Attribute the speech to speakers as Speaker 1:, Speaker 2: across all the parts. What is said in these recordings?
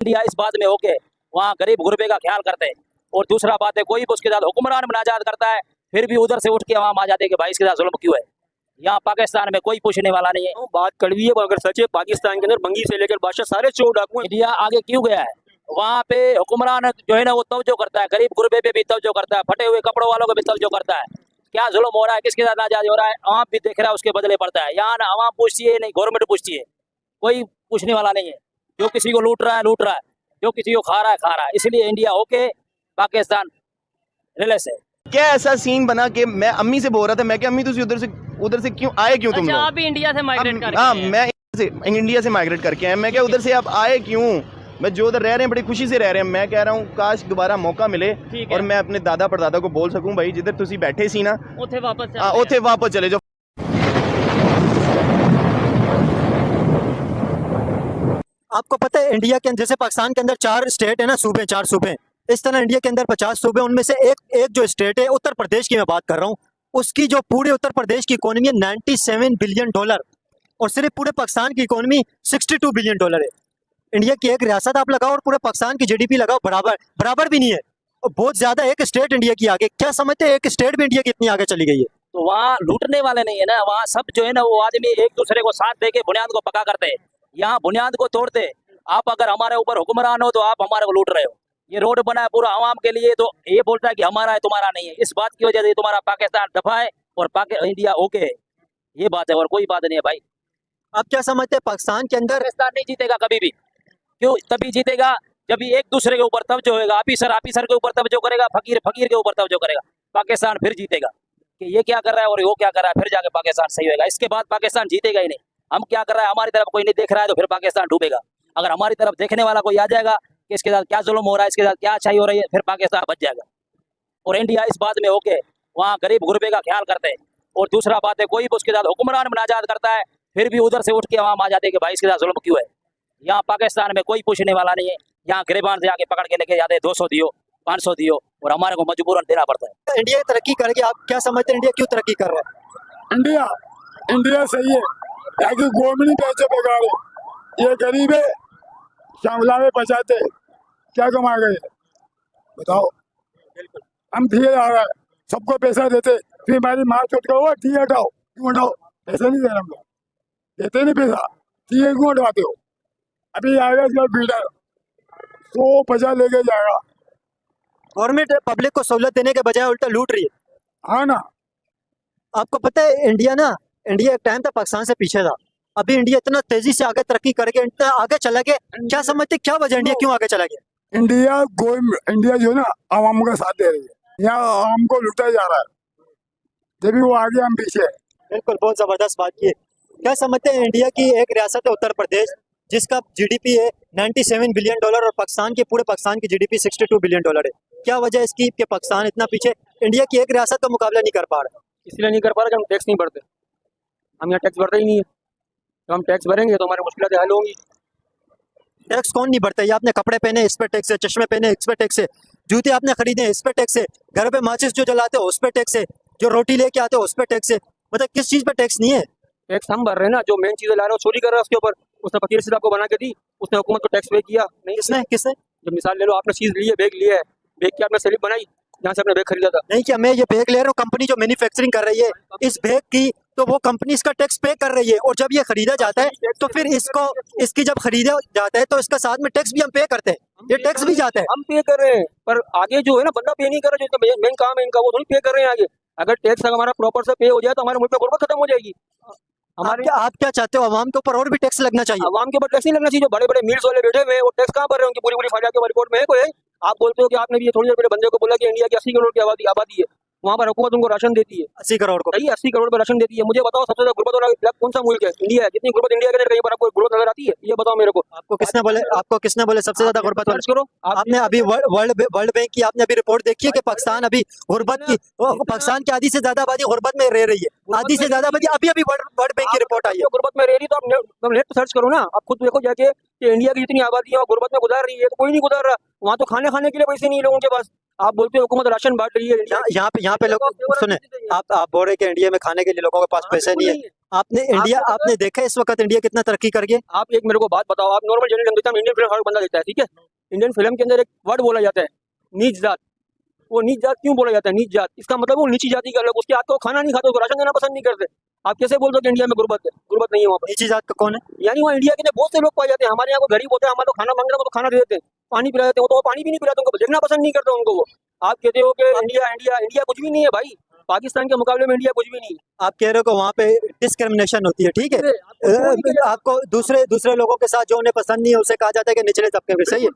Speaker 1: India इस बात में होके वहाँ गरीब गुरबे का ख्याल करते हैं। और दूसरा बात है, कोई भी उसके साथ हुक्मरान मुनाजात करता है, फिर भी उधर से उठ के वहाँ आ जाते हैं कि भाई इसके साथ जुल्म क्यों है। यहाँ पाकिस्तान में कोई पूछने वाला नहीं है।
Speaker 2: बात कड़वी है, अगर सच है पाकिस्तान के अंदर बंगी से लेकर बादशाह सारे चोर डाकू।
Speaker 1: इंडिया आगे क्यों गया है? वहाँ पे हुक्मरान जो है ना वो तवज्जो करता है, गरीब गुरबे पे भी तवज्जो करता है, फटे हुए कपड़ों वालों को भी तवज्जो करता है। क्या जुल्म हो रहा है, किसके साथ नाजायज हो रहा है, आवाम भी देख रहा है, उसके बदले पड़ता है। यहाँ ना आवाम पूछती है, नहीं गवर्नमेंट पूछती है, कोई पूछने वाला नहीं है। जो किसी को लूट रहा है लूट रहा है, जो किसी को खा रहा है खा रहा है। इसलिए इंडिया होके पाकिस्तान रिलेस है।
Speaker 3: क्या ऐसा सीन बना कि मैं अम्मी से बोल रहा था, मैं क्या अम्मी तुम उधर से क्यों आए, क्यों तुम
Speaker 4: अच्छा,
Speaker 3: लोग?
Speaker 4: आप भी इंडिया से माइग्रेट करके
Speaker 3: हाँ,
Speaker 4: आए हैं।
Speaker 3: मैं इंडिया से माइग्रेट करके आया। मैं क्या उधर से आप आए क्यों? मैं जो उधर रह रहे हैं बड़ी खुशी से रह रहे हैं। मैं कह रहा हूँ काश दोबारा मौका मिले
Speaker 4: ठीक है।
Speaker 3: और मैं अपने दादा परदादा को बोल सकूं, भाई जिधर तुसी बैठे सी ना,
Speaker 4: उथे वापस चलते
Speaker 3: हाँ
Speaker 4: हैं।
Speaker 3: उथे वापस चले जाओ।
Speaker 5: आपको पता है इंडिया के अंदर, जैसे पाकिस्तान के अंदर 4 स्टेट है ना, सूबे, 4 सूबे, इस तरह इंडिया के अंदर 50 सूबे, उनमें से एक जो स्टेट है उत्तर प्रदेश की मैं बात कर रहा हूँ, उसकी जो पूरे उत्तर प्रदेश की इकोनॉमी है $97 बिलियन, और सिर्फ पूरे पाकिस्तान की इकोनॉमी $62 बिलियन है। इंडिया की एक रियासत आप लगाओ और पूरे पाकिस्तान की जीडीपी लगाओ, बराबर भी नहीं है, और बहुत ज्यादा एक स्टेट इंडिया की आगे। क्या समझते हैं एक स्टेट भी इंडिया की इतनी आगे चली गई है?
Speaker 1: तो वहाँ लूटने वाले नहीं है ना, वहाँ सब जो है ना वो आदमी एक दूसरे को साथ दे के बुनियाद को पका करते हैं। यहाँ बुनियाद को तोड़ते। आप अगर हमारे ऊपर हुक्मरान हो तो आप हमारे को लूट रहे हो। ये रोड बना है पूरा आवाम के लिए, तो ये बोलता है कि हमारा है तुम्हारा नहीं है। इस बात की वजह से तुम्हारा पाकिस्तान दफा है और इंडिया ओके है, ये बात है और कोई बात नहीं है भाई।
Speaker 5: आप क्या समझते हैं पाकिस्तान के अंदर?
Speaker 1: पाकिस्तान नहीं जीतेगा कभी भी। क्यों? तभी जीतेगा जब ये एक दूसरे के ऊपर तवज्जो होगा। ऑफिसर के ऊपर तवज्जो करेगा, फकीर के ऊपर तवज्जो करेगा, पाकिस्तान फिर जीतेगा। कि ये क्या कर रहा है और वो क्या कर रहा है, फिर जाके पाकिस्तान सही होगा। इसके बाद पाकिस्तान जीतेगा ही नहीं। हम क्या कर रहा है, हमारी तरफ कोई नहीं देख रहा है तो फिर पाकिस्तान डूबेगा। अगर हमारी तरफ देखने वाला कोई आ जाएगा कि इसके साथ क्या जुल्म हो रहा है, इसके साथ क्या अच्छाई हो रही है, फिर पाकिस्तान बच जाएगा। और इंडिया इस बात में होके वहाँ गरीब गुरबे का ख्याल करते हैं। और दूसरा बात है, कोई भी उसके साथ हुक्मरान मुनाजात करता है, फिर भी उधर से उठ के वहाँ आ जाते हैं कि भाई इसके साथ जुल्म क्यों है। यहाँ पाकिस्तान में कोई पूछने वाला नहीं है। यहाँ गिरबान से आके पकड़ के लेके जाते हैं, 200 दियो, 500 दियो, और हमारे को मजबूरन देना पड़ता है।
Speaker 5: इंडिया तरक्की करेगी, आप क्या समझते हैं इंडिया क्यों तरक्की कर रहा है?
Speaker 6: इंडिया सही है, ताकि गवर्नमेंट पैसे बेकार है। ये गरीब है, शामला में बचाते क्या कमा गए बताओ। हम ठीक आ रहा है, सबको पैसा देते, फिर हमारी मार चोट का हुआ ठीक हटाओ, क्यों हटाओ? पैसा नहीं दे रहे हम लोग, देते नहीं पैसा, ठीक है क्यों हटवाते हो? अभी आएगा इसका बिल्डर 150 लेके जाएगा।
Speaker 5: गवर्नमेंट पब्लिक को सहूलत देने के बजाय उल्टा लूट रही है।
Speaker 6: हाँ ना,
Speaker 5: आपको पता है इंडिया एक टाइम था पाकिस्तान से पीछे था, अभी इंडिया इतना तेजी से आगे तरक्की करके इतना आगे चला गया। क्या समझते, क्या वजह इंडिया क्यों आगे चला गया?
Speaker 6: इंडिया जो है ना आवाम का साथ दे रही है, यहाँ आवाम को लुटाया जा रहा है, जब भी वो आगे हम पीछे है।
Speaker 5: बिल्कुल, बहुत जबरदस्त बात की है। क्या समझते हैं इंडिया की एक रियासत है उत्तर प्रदेश, जिसका जीडीपी है $97 बिलियन, और पूरे पाकिस्तान की जीडीपी $62 बिलियन है। क्या वजह इसकी कि पाकिस्तान इतना पीछे इंडिया की एक रियासत का मुकाबला नहीं कर पा रहा?
Speaker 2: इसलिए नहीं कर पा रहे कि हम टैक्स नहीं भरते। हम यहाँ टैक्स भरते ही नहीं है, तो हम टैक्स भरेंगे तो हमारी मुश्किलें हल होंगी।
Speaker 5: टैक्स कौन नहीं भरता? ये आपने कपड़े पहने इस पे टैक्स है, चश्मे पहने इस पे टैक्स है, जूते आपने खरीदे इस पे टैक्स है, घर पे माचिस जो जलाते हो उस पे टैक्स है, जो रोटी लेके आते हो उस पे टैक्स है। मतलब किस चीज पे टैक्स नहीं है?
Speaker 2: टैक्स हम भर रहे हैं ना, जो मेन चीजें ला रहे हो चोरी कर रहे हो उसके ऊपर। उसने फकीर सीधा आपको बना के दी, उसने हुकूमत को टैक्स पे किया नहीं।
Speaker 5: किसने?
Speaker 2: जब मिसाल ले लो, आपने चीज ली है, बैग लिया है, बैग की आपने स्लिप बनाई जहाँ से आपने बैग खरीदा था।
Speaker 5: नहीं, क्या मैं ये बैग ले रहा हूँ, कंपनी जो मैन्युफैक्चरिंग कर रही है इस बैग की, तो वो कंपनी इसका टैक्स पे कर रही है, और जब ये खरीदा जाता है तो फिर इसकी जब खरीदा जाता है तो इसका साथ में टैक्स भी हम पे करते हैं, ये टैक्स भी जाता है।
Speaker 2: हम पे कर रहे हैं, पर आगे जो है ना बंदा पे नहीं कर रहा, जो मेन काम है इनका वो थोड़ी पे कर रहे हैं आगे। अगर टैक्स हमारा प्रॉपर से पे हो जाए तो हमारे मुल्क में गुर्बत खत्म हो जाएगी।
Speaker 5: आप क्या चाहते हो, आवाम के ऊपर और भी टैक्स लगना चाहिए?
Speaker 2: आवाम के ऊपर टैक्स नहीं लगना चाहिए। जो बड़े बड़े मिल्स वाले बैठे हुए हैं वो टैक्स कहाँ भर रहे हैं? उनकी पूरी फाइल के रिपोर्ट में है कोई? आप बोलते हो कि आपने भी ये थोड़ी देर पहले बंदे को बोला कि इंडिया की 80 करोड़ की आबादी है, वहाँ पर हुकूमत उनको राशन देती है
Speaker 5: 80 करोड़ को।
Speaker 2: 80 करोड़ पर राशन देती है। मुझे बताओ सबसे ज्यादा गुर्बत वाला कौन सा मुल्क है? इंडिया है। जितनी गुर्बत इंडिया के अंदर कहीं पर आपको गुर्बत नजर आती है? ये बताओ मेरे को।
Speaker 5: आपको किसने बोले सबसे ज्यादा गुर्बत?
Speaker 2: सर्च करो।
Speaker 5: आपने अभी वर्ल्ड बैंक की आपने अभी रिपोर्ट देखी है कि पाकिस्तान अभी गुर्बत की, पाकिस्तान की आधी से ज्यादा आबादी गुर्बत में रह रही है, आधी से ज्यादा आबादी। अभी वर्ल्ड बैंक की रिपोर्ट आई है।
Speaker 2: गुर्बत में रह रही तो आप नेट सर्च करो ना, आप खुद देखो जाके कि इंडिया की जितनी आबादी है गुर्बत में गुजार रही है, तो कोई नहीं गुजार रहा। वहाँ तो खाने के लिए पैसे नहीं लोगों के पास। आप बोलते हो हुकूमत राशन बांट रही है इंडिया
Speaker 5: यहाँ पे लोग सुने, आप बोल रहे हैं कि इंडिया में खाने के लिए लोगों के पास पैसे नहीं है। आपने देखा इस वक्त इंडिया कितना तरक्की कर गया।
Speaker 2: आप एक मेरे को बात बताओ, आप नॉर्मल जनरल देखते हैं, इंडियन फिल्म हर बंदा देखता है, ठीक है। इंडियन फिल्म के अंदर एक वर्ड बोला जाता है नीच जात। वो नीच जात क्यों बोला जाता है? नीच जात इसका मतलब वो नीची जाति का लोग, उसके हाथ को खाना नहीं खाते, उसको राशन देना पसंद नहीं करते। आप कैसे बोल दो कि इंडिया में गुर्बत है? गुर्बत नहीं है वहाँ पर।
Speaker 5: नीची जात का कौन है?
Speaker 2: यानी वहाँ इंडिया के अंदर बहुत से लोग पाए जाते हैं। हमारे यहाँ को गरीब होते हैं, हमारे तो खाना मांग रहे हैं तो खाना दे देते हैं, पानी पिला देते हैं, वो तो पानी भी नहीं पिलाते, उनको देखना पसंद नहीं करते उनको। वो आप कहते हो कि इंडिया इंडिया इंडिया कुछ भी नहीं है भाई, पाकिस्तान के मुकाबले में इंडिया कुछ भी नहीं है।
Speaker 5: आप कह रहे हो कि वहाँ पे डिस्क्रिमिनेशन होती है, ठीक है। आपको दूसरे लोगों के साथ जो उन्हें पसंद नहीं है उसे कहा जाता है कि निचले तबके में, सही है।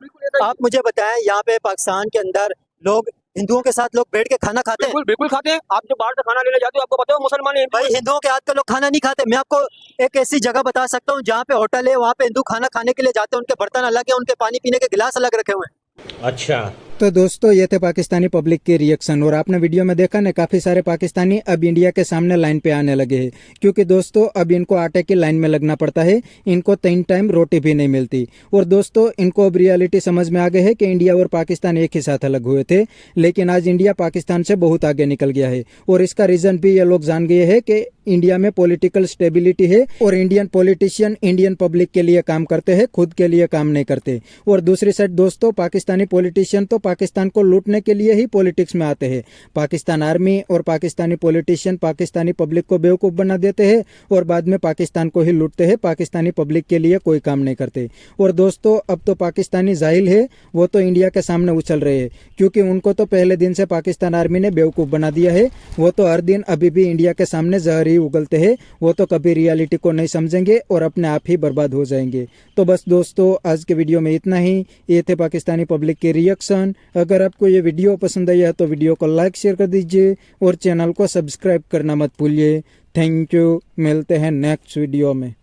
Speaker 5: आप मुझे बताएं, यहाँ पे पाकिस्तान के अंदर लोग हिंदुओं के साथ लोग बैठ के खाना खाते हैं?
Speaker 2: बिल्कुल खाते हैं। आप जो बाहर से खाना लेने जाते हो, आपको पता है मुसलमान है
Speaker 5: भाई, हिंदुओं के हाथ का लोग खाना नहीं खाते। मैं आपको एक ऐसी जगह बता सकता हूँ जहाँ पे होटल है, वहाँ पे हिंदू खाना खाने के लिए जाते हैं, उनके बर्तन अलग है, उनके पानी पीने के गिलास अलग रखे हुए हैं।
Speaker 7: अच्छा,
Speaker 8: तो दोस्तों ये थे पाकिस्तानी पब्लिक के रिएक्शन। और आपने वीडियो में देखा ना, काफ़ी सारे पाकिस्तानी अब इंडिया के सामने लाइन पे आने लगे हैं, क्योंकि दोस्तों अब इनको आटे की लाइन में लगना पड़ता है, इनको 3 टाइम रोटी भी नहीं मिलती। और दोस्तों इनको अब रियलिटी समझ में आ गई है कि इंडिया और पाकिस्तान एक ही साथ अलग हुए थे, लेकिन आज इंडिया पाकिस्तान से बहुत आगे निकल गया है। और इसका रीज़न भी ये लोग जान गए हैं कि इंडिया में पॉलिटिकल स्टेबिलिटी है और इंडियन पॉलिटिशियन इंडियन पब्लिक के लिए काम करते हैं, खुद के लिए काम नहीं करते। और दूसरी साइड दोस्तों, पाकिस्तानी पॉलिटिशियन तो पाकिस्तान को लूटने के लिए ही पॉलिटिक्स में आते हैं। पाकिस्तान आर्मी और पाकिस्तानी पॉलिटिशियन पाकिस्तानी पब्लिक को बेवकूफ़ बना देते हैं और बाद में पाकिस्तान को ही लूटते हैं, पाकिस्तानी पब्लिक के लिए कोई काम नहीं करते। और दोस्तों अब तो पाकिस्तानी जाहिल है, वो तो इंडिया के सामने उछल रहे हैं, क्योंकि उनको तो पहले दिन से पाकिस्तान आर्मी ने बेवकूफ़ बना दिया है। वो तो हर दिन अभी भी इंडिया के सामने जहर ही उगलते हैं, वो तो कभी रियलिटी को नहीं समझेंगे और अपने आप ही बर्बाद हो जाएंगे। तो बस दोस्तों आज के वीडियो में इतना ही। ये थे पाकिस्तानी पब्लिक के रिएक्शन। अगर आपको ये वीडियो पसंद आई है तो वीडियो को लाइक शेयर कर दीजिए और चैनल को सब्सक्राइब करना मत भूलिए। थैंक यू, मिलते हैं नेक्स्ट वीडियो में।